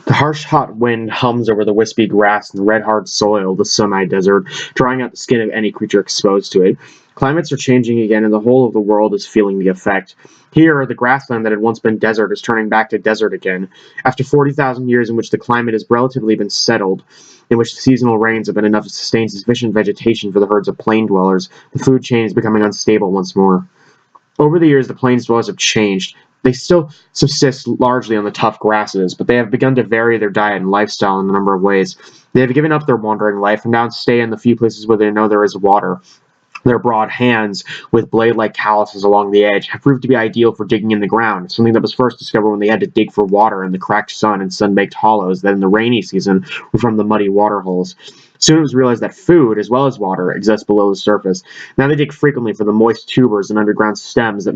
The harsh hot wind hums over the wispy grass and red hard soil, the semi-desert, drying out the skin of any creature exposed to it. Climates are changing again, and the whole of the world is feeling the effect. Here, the grassland that had once been desert is turning back to desert again. After 40,000 years in which the climate has relatively been settled, in which the seasonal rains have been enough to sustain sufficient vegetation for the herds of plain dwellers, the food chain is becoming unstable once more. Over the years, the plains dwellers have changed. They still subsist largely on the tough grasses, but they have begun to vary their diet and lifestyle in a number of ways. They have given up their wandering life and now stay in the few places where they know there is water. Their broad hands, with blade-like calluses along the edge, have proved to be ideal for digging in the ground, something that was first discovered when they had to dig for water in the cracked sun and sun-baked hollows that in the rainy season were from the muddy water holes. Soon it was realized that food, as well as water, exists below the surface. Now they dig frequently for the moist tubers and underground stems that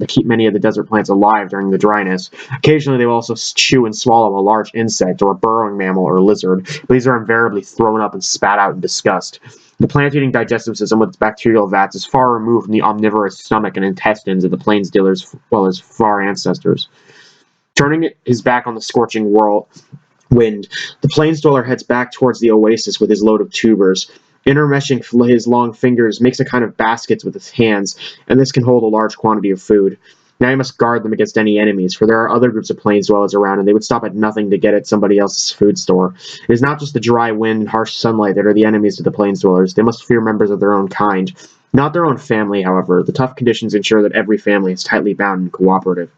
keep many of the desert plants alive during the dryness. Occasionally they will also chew and swallow a large insect or a burrowing mammal or lizard, but these are invariably thrown up and spat out in disgust. The plant-eating digestive system with its bacterial vats is far removed from the omnivorous stomach and intestines of the plains dwellers, well as far ancestors. Turning his back on the scorching wind, the plains dweller heads back towards the oasis with his load of tubers. Intermeshing his long fingers makes a kind of baskets with his hands, and this can hold a large quantity of food. Now he must guard them against any enemies, for there are other groups of plains dwellers around, and they would stop at nothing to get at somebody else's food store. It is not just the dry wind and harsh sunlight that are the enemies to the plains dwellers. They must fear members of their own kind. Not their own family, however. The tough conditions ensure that every family is tightly bound and cooperative.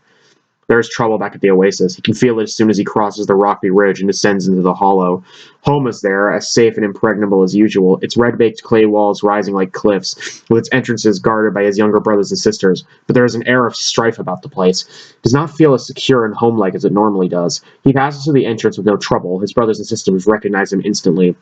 There is trouble back at the oasis. He can feel it as soon as he crosses the rocky ridge and descends into the hollow. Home is there, as safe and impregnable as usual, its red-baked clay walls rising like cliffs, with its entrances guarded by his younger brothers and sisters. But there is an air of strife about the place. It does not feel as secure and homelike as it normally does. He passes through the entrance with no trouble. His brothers and sisters recognize him instantly,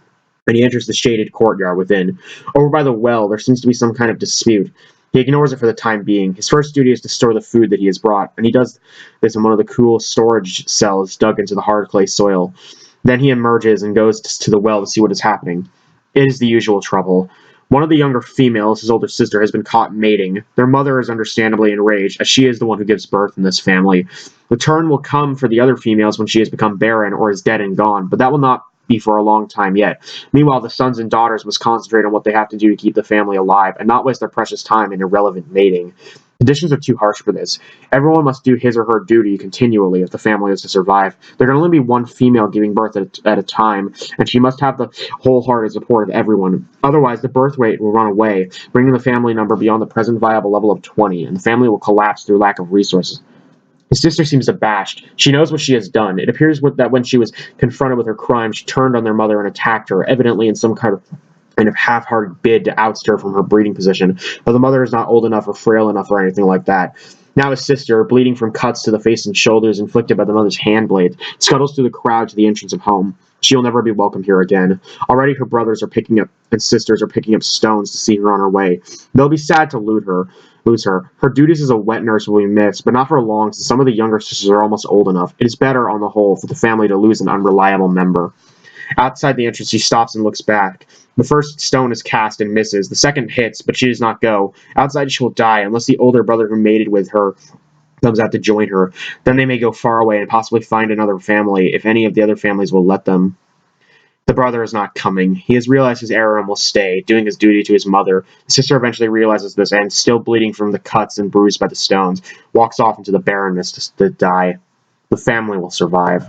and he enters the shaded courtyard within. Over by the well, there seems to be some kind of dispute. He ignores it for the time being. His first duty is to store the food that he has brought, and he does this in one of the cool storage cells dug into the hard clay soil. Then he emerges and goes to the well to see what is happening. It is the usual trouble. One of the younger females, his older sister, has been caught mating. Their mother is understandably enraged, as she is the one who gives birth in this family. The turn will come for the other females when she has become barren or is dead and gone, but that will not be for a long time yet. Meanwhile, the sons and daughters must concentrate on what they have to do to keep the family alive and not waste their precious time in irrelevant mating. Conditions are too harsh for this. Everyone must do his or her duty continually if the family is to survive. There can only be one female giving birth at a time, and she must have the wholehearted support of everyone. Otherwise, the birth rate will run away, bringing the family number beyond the present viable level of 20, and the family will collapse through lack of resources. His sister seems abashed. She knows what she has done. It appears that when she was confronted with her crime, she turned on their mother and attacked her, evidently in some kind of half-hearted bid to oust her from her breeding position, but the mother is not old enough or frail enough or anything like that. Now his sister, bleeding from cuts to the face and shoulders inflicted by the mother's hand blade, scuttles through the crowd to the entrance of home. She will never be welcome here again. Already her brothers are picking up and sisters are picking up stones to see her on her way. They'll be sad to lose her. Her duties as a wet nurse will be missed, but not for long, since some of the younger sisters are almost old enough. It is better, on the whole, for the family to lose an unreliable member. Outside the entrance, she stops and looks back. The first stone is cast and misses. The second hits, but she does not go. Outside, she will die, unless the older brother who mated with her comes out to join her. Then they may go far away and possibly find another family, if any of the other families will let them. The brother is not coming. He has realized his error and will stay, doing his duty to his mother. The sister eventually realizes this and, still bleeding from the cuts and bruised by the stones, walks off into the barrenness to die. The family will survive.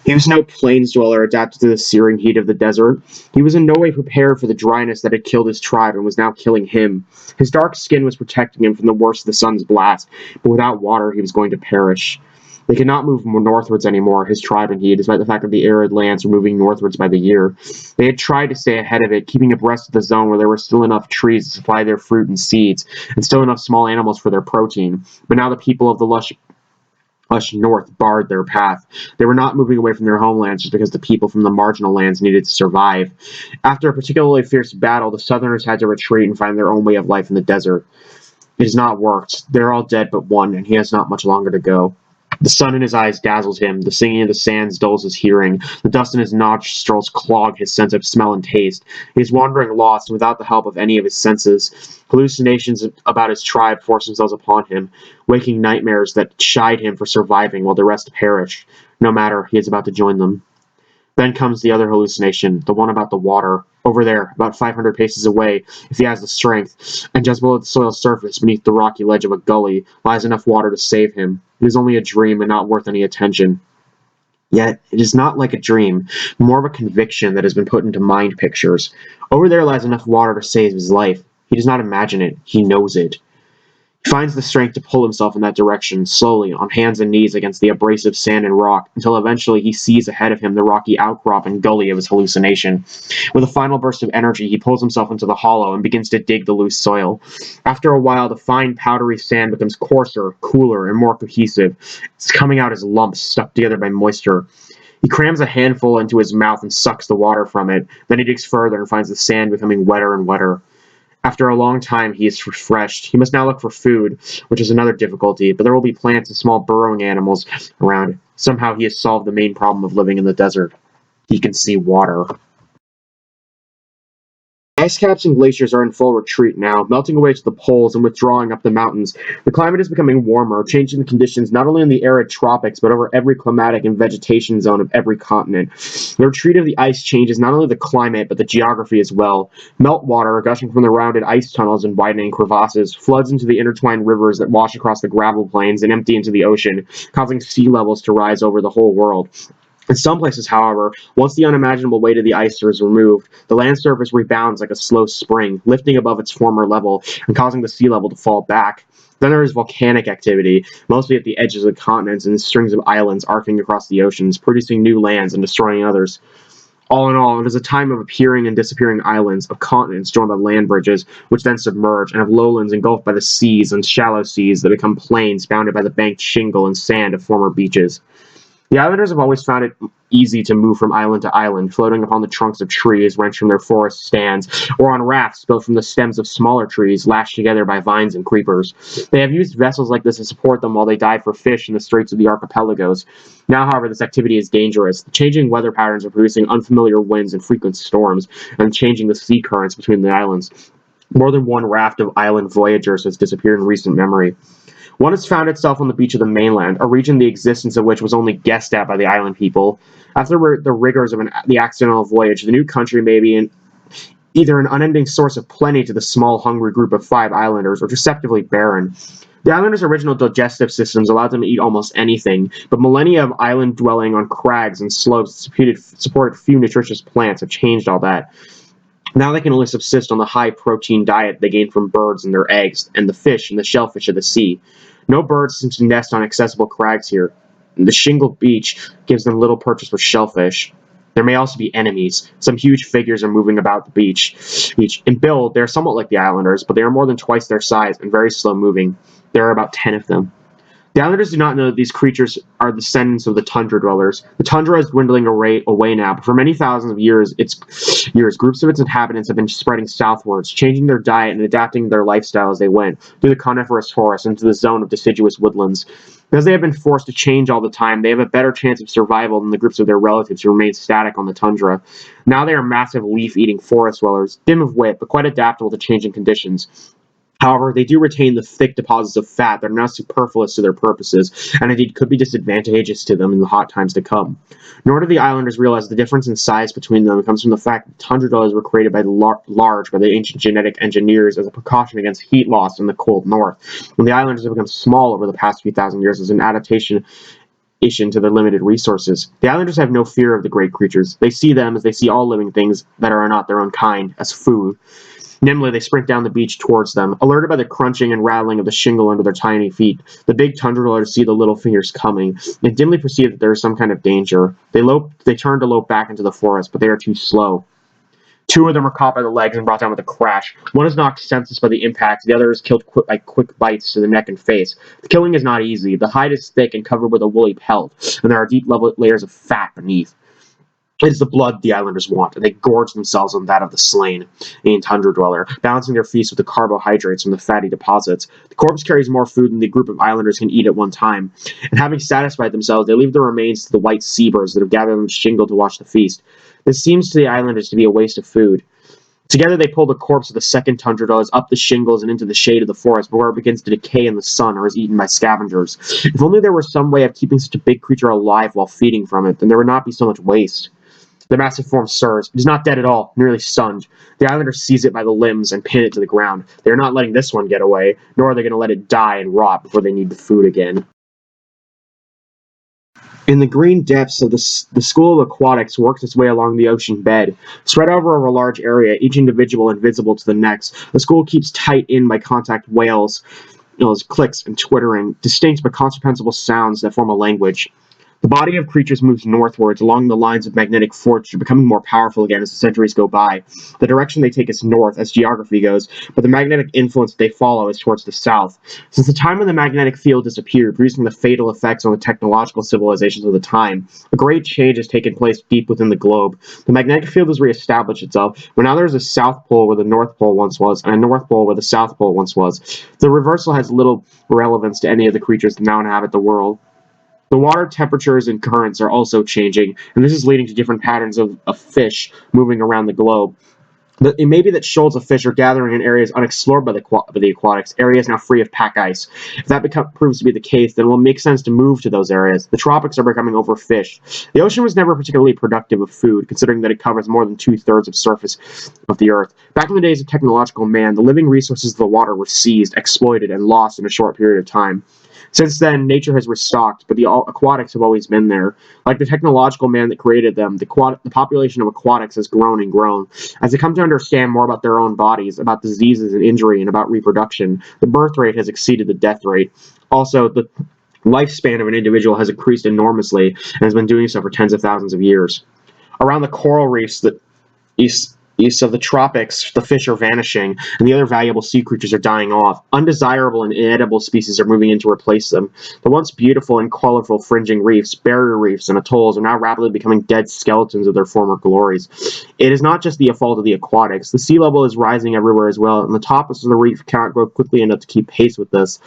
He was no plains dweller adapted to the searing heat of the desert. He was in no way prepared for the dryness that had killed his tribe and was now killing him. His dark skin was protecting him from the worst of the sun's blast, but without water he was going to perish. They could not move northwards anymore, his tribe and he, despite the fact that the arid lands were moving northwards by the year. They had tried to stay ahead of it, keeping abreast of the zone where there were still enough trees to supply their fruit and seeds, and still enough small animals for their protein. But now the people of the lush north barred their path. They were not moving away from their homelands just because the people from the marginal lands needed to survive. After a particularly fierce battle, the southerners had to retreat and find their own way of life in the desert. It has not worked. They're all dead but one, and he has not much longer to go. The sun in his eyes dazzles him, the singing of the sands dulls his hearing, the dust in his nostrils clog his sense of smell and taste. He is wandering lost, without the help of any of his senses. Hallucinations about his tribe force themselves upon him, waking nightmares that chide him for surviving while the rest perish. No matter, he is about to join them. Then comes the other hallucination, the one about the water. Over there, about 500 paces away, if he has the strength, and just below the soil surface, beneath the rocky ledge of a gully, lies enough water to save him. It is only a dream and not worth any attention. Yet, it is not like a dream, more of a conviction that has been put into mind pictures. Over there lies enough water to save his life. He does not imagine it, he knows it. He finds the strength to pull himself in that direction, slowly, on hands and knees against the abrasive sand and rock, until eventually he sees ahead of him the rocky outcrop and gully of his hallucination. With a final burst of energy, he pulls himself into the hollow and begins to dig the loose soil. After a while, the fine, powdery sand becomes coarser, cooler, and more cohesive. It's coming out as lumps stuck together by moisture. He crams a handful into his mouth and sucks the water from it. Then he digs further and finds the sand becoming wetter and wetter. After a long time, he is refreshed. He must now look for food, which is another difficulty, but there will be plants and small burrowing animals around. Somehow he has solved the main problem of living in the desert. He can see water. Ice caps and glaciers are in full retreat now, melting away to the poles and withdrawing up the mountains. The climate is becoming warmer, changing the conditions not only in the arid tropics, but over every climatic and vegetation zone of every continent. The retreat of the ice changes not only the climate, but the geography as well. Meltwater, gushing from the rounded ice tunnels and widening crevasses, floods into the intertwined rivers that wash across the gravel plains and empty into the ocean, causing sea levels to rise over the whole world. In some places, however, once the unimaginable weight of the ice is removed, the land surface rebounds like a slow spring, lifting above its former level and causing the sea level to fall back. Then there is volcanic activity, mostly at the edges of the continents and strings of islands arcing across the oceans, producing new lands and destroying others. All in all, it is a time of appearing and disappearing islands, of continents joined by land bridges, which then submerge, and of lowlands engulfed by the seas and shallow seas that become plains bounded by the banked shingle and sand of former beaches. The islanders have always found it easy to move from island to island, floating upon the trunks of trees wrenched from their forest stands, or on rafts built from the stems of smaller trees lashed together by vines and creepers. They have used vessels like this to support them while they dive for fish in the straits of the archipelagos. Now, however, this activity is dangerous. The changing weather patterns are producing unfamiliar winds and frequent storms, and changing the sea currents between the islands. More than one raft of island voyagers has disappeared in recent memory. One has found itself on the beach of the mainland, a region the existence of which was only guessed at by the island people. After the rigors of the accidental voyage, the new country may be either an unending source of plenty to the small, hungry group of 5 islanders, or deceptively barren. The islanders' original digestive systems allowed them to eat almost anything, but millennia of island dwelling on crags and slopes supported few nutritious plants have changed all that. Now they can only subsist on the high-protein diet they gain from birds and their eggs, and the fish and the shellfish of the sea. No birds seem to nest on accessible crags here. The shingle beach gives them little purchase for shellfish. There may also be enemies. Some huge figures are moving about the beach. In build, they are somewhat like the islanders, but they are more than twice their size and very slow-moving. There are about 10 of them. The islanders do not know that these creatures are descendants of the tundra dwellers. The tundra is dwindling away now, but for many thousands of years, groups of its inhabitants have been spreading southwards, changing their diet and adapting their lifestyle as they went, through the coniferous forests into the zone of deciduous woodlands. Because they have been forced to change all the time, they have a better chance of survival than the groups of their relatives who remain static on the tundra. Now they are massive leaf-eating forest dwellers, dim of wit, but quite adaptable to changing conditions. However, they do retain the thick deposits of fat that are not superfluous to their purposes, and indeed could be disadvantageous to them in the hot times to come. Nor do the islanders realize the difference in size between them comes from the fact that tundra dwellers were created by the ancient genetic engineers as a precaution against heat loss in the cold north, and the islanders have become small over the past few thousand years as an adaptation to their limited resources. The islanders have no fear of the great creatures. They see them, as they see all living things that are not their own kind, as food. Nimbly, they sprint down the beach towards them, alerted by the crunching and rattling of the shingle under their tiny feet. The big tundra dwellers see the little fingers coming, and dimly perceive that there is some kind of danger. They turn to lope back into the forest, but they are too slow. 2 of them are caught by the legs and brought down with a crash. One is knocked senseless by the impact, the other is killed by quick bites to the neck and face. The killing is not easy. The hide is thick and covered with a woolly pelt, and there are deep layers of fat beneath. It is the blood the islanders want, and they gorge themselves on that of the slain, a tundra dweller, balancing their feast with the carbohydrates from the fatty deposits. The corpse carries more food than the group of islanders can eat at one time, and having satisfied themselves, they leave the remains to the white seabirds that have gathered on the shingle to watch the feast. This seems to the islanders to be a waste of food. Together they pull the corpse of the second tundra dwellers up the shingles and into the shade of the forest, where it begins to decay in the sun or is eaten by scavengers. If only there were some way of keeping such a big creature alive while feeding from it, then there would not be so much waste. The massive form stirs. It is not dead at all, merely stunned. The islanders seize it by the limbs and pin it to the ground. They are not letting this one get away, nor are they going to let it die and rot before they need the food again. In the green depths of the School of Aquatics works its way along the ocean bed. Spread over a large area, each individual invisible to the next, the school keeps tight in by contact whales, clicks and twittering, distinct but comprehensible sounds that form a language. The body of creatures moves northwards along the lines of magnetic force, becoming more powerful again as the centuries go by. The direction they take is north, as geography goes, but the magnetic influence they follow is towards the south. Since the time when the magnetic field disappeared, producing the fatal effects on the technological civilizations of the time, a great change has taken place deep within the globe. The magnetic field has reestablished itself, but now there is a south pole where the north pole once was, and a north pole where the south pole once was. The reversal has little relevance to any of the creatures that now inhabit the world. The water temperatures and currents are also changing, and this is leading to different patterns of fish moving around the globe. It may be that shoals of fish are gathering in areas unexplored by the aquatics, areas now free of pack ice. If that proves to be the case, then it will make sense to move to those areas. The tropics are becoming overfished. The ocean was never particularly productive of food, considering that it covers more than 2/3 of surface of the earth. Back in the days of technological man, the living resources of the water were seized, exploited, and lost in a short period of time. Since then, nature has restocked, but the aquatics have always been there. Like the technological man that created them, the population of aquatics has grown and grown. As they come to understand more about their own bodies, about diseases and injury, and about reproduction, the birth rate has exceeded the death rate. Also, the lifespan of an individual has increased enormously and has been doing so for tens of thousands of years. Around the coral reefs that east of the tropics, the fish are vanishing, and the other valuable sea creatures are dying off. Undesirable and inedible species are moving in to replace them. The once beautiful and colorful fringing reefs, barrier reefs, and atolls are now rapidly becoming dead skeletons of their former glories. It is not just the fault of the aquatics. The sea level is rising everywhere as well, and the tops of the reef cannot grow quickly enough to keep pace with this.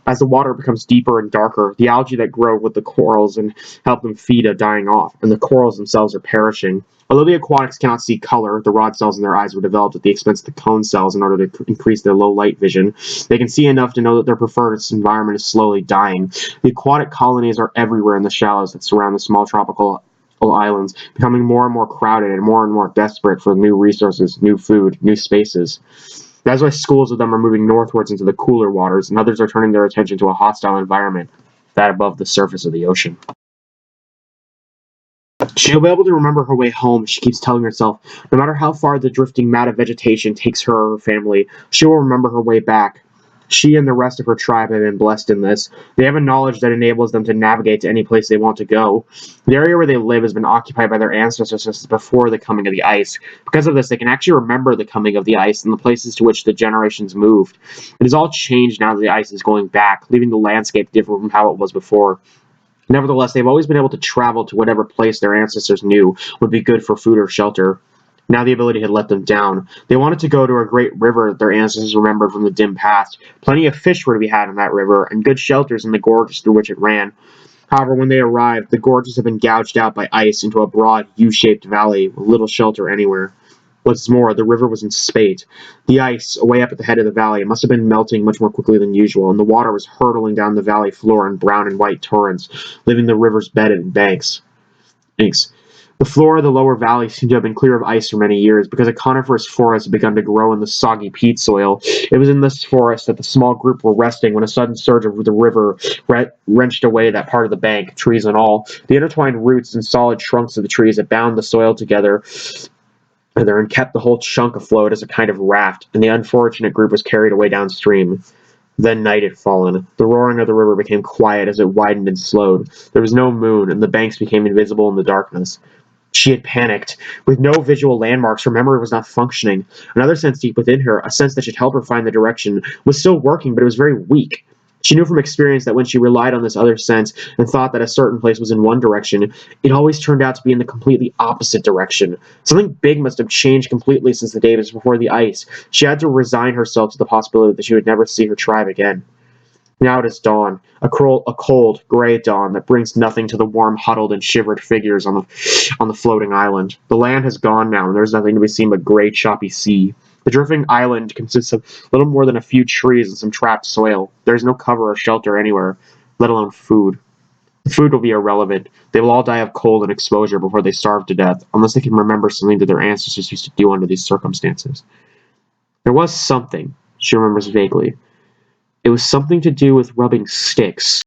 As the water becomes deeper and darker, the algae that grow with the corals and help them feed are dying off, and the corals themselves are perishing. Although the aquatics cannot see color, the rod cells in their eyes were developed at the expense of the cone cells in order to increase their low light vision. They can see enough to know that their preferred environment is slowly dying. The aquatic colonies are everywhere in the shallows that surround the small tropical islands, becoming more and more crowded and more desperate for new resources, new food, new spaces. That's why schools of them are moving northwards into the cooler waters, and others are turning their attention to a hostile environment, that above the surface of the ocean. She'll be able to remember her way home, she keeps telling herself. No matter how far the drifting mat of vegetation takes her or her family, she will remember her way back. She and the rest of her tribe have been blessed in this. They have a knowledge that enables them to navigate to any place they want to go. The area where they live has been occupied by their ancestors since before the coming of the ice. Because of this, they can actually remember the coming of the ice and the places to which the generations moved. It has all changed now that the ice is going back, leaving the landscape different from how it was before. Nevertheless, they've always been able to travel to whatever place their ancestors knew would be good for food or shelter. Now the ability had let them down. They wanted to go to a great river that their ancestors remembered from the dim past. Plenty of fish were to be had in that river, and good shelters in the gorges through which it ran. However, when they arrived, the gorges had been gouged out by ice into a broad, U-shaped valley with little shelter anywhere. What's more, the river was in spate. The ice, away up at the head of the valley, must have been melting much more quickly than usual, and the water was hurtling down the valley floor in brown and white torrents, leaving the river's bed in banks. The floor of the lower valley seemed to have been clear of ice for many years, because a coniferous forest had begun to grow in the soggy peat soil. It was in this forest that the small group were resting when a sudden surge of the river wrenched away that part of the bank, trees and all. The intertwined roots and solid trunks of the trees that bound the soil together and kept the whole chunk afloat as a kind of raft, and the unfortunate group was carried away downstream. Then night had fallen. The roaring of the river became quiet as it widened and slowed. There was no moon, and the banks became invisible in the darkness. She had panicked. With no visual landmarks, her memory was not functioning. Another sense deep within her, a sense that should help her find the direction, was still working, but it was very weak. She knew from experience that when she relied on this other sense and thought that a certain place was in one direction, it always turned out to be in the completely opposite direction. Something big must have changed completely since the days before the ice. She had to resign herself to the possibility that she would never see her tribe again. Now it is dawn, a cold, gray dawn that brings nothing to the warm, huddled, and shivered figures on the floating island. The land has gone now, and there is nothing to be seen but gray, choppy sea. The drifting island consists of little more than a few trees and some trapped soil. There is no cover or shelter anywhere, let alone food. The food will be irrelevant. They will all die of cold and exposure before they starve to death, unless they can remember something that their ancestors used to do under these circumstances. There was something, she remembers vaguely. It was something to do with rubbing sticks.